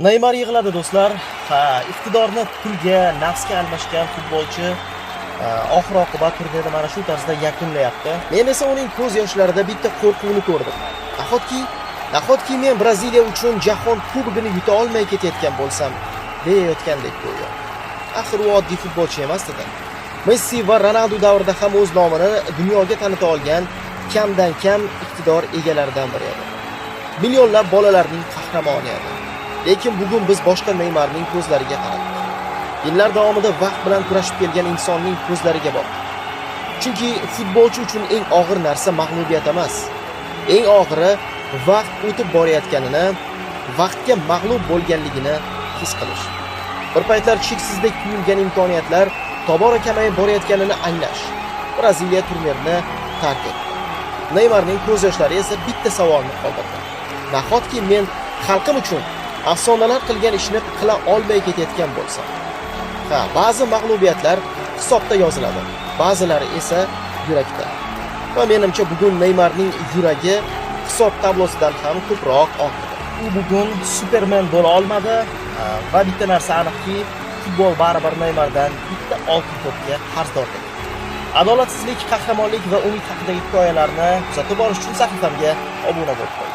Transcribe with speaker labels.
Speaker 1: Neymar yig'ladi do'stlar. Iqtidorni pulga, nafsga almashgan futbolchi oxir-oqibat turnirni mana shu tarzda yakunlayapti. Men esa uning ko'z yoshlarida bitta qo'rquvni ko'rdim. Nahotki men Braziliya uchun jahon kubogini yuta olmay ketayotgan bo'lsam, deyayotgandek go'yo. Axir u oddiy futbolchi emas-da. Messi va Ronaldo davrida ham o'z nomini dunyoga tanita olgan kamdan kam iqtidor egalaridan biri edi. Millionlab bolalarning qahramoni edi. Lekin bugun biz boshqa Neymarning ko'zlariga qaradik. Yillar davomida vaqt bilan kurashib kelgan insonning ko'zlariga boqdik. Chunki futbolchi uchun eng og'ir narsa mag'lubiyat emas. Eng og'iri vaqt o'tib borayotganini, vaqtga mag'lub bo'lganligini his qilish. Bir paytlar cheksizdek tuyulgan imkoniyatlar tobora kamayib borayotganini anglash. Braziliya turnirini tark etdi. Neymarning ko'z yoshlari esa bitta savolni qoldirdi. Nahotki men xalqim uchun afsonalar qilgan ishni qila olmay ketayotgan bo'lsam. Ba'zi mag'lubiyatlar hisobda yoziladi, ba'zilari esa yurakda. Va menimcha bugun Neymarning yuragi hisob tablosidan ham ko'proq og'ridi. U bugun Superman bo'la olmadi va bitta narsa aniqki, futbol baribir Neymardan bitta oltin to'pga qarzdordir. Adolatsizlik, qahramonlik va umid haqidagi hikoyalarni kuzatib borish uchun sahifamga obuna bo'ling.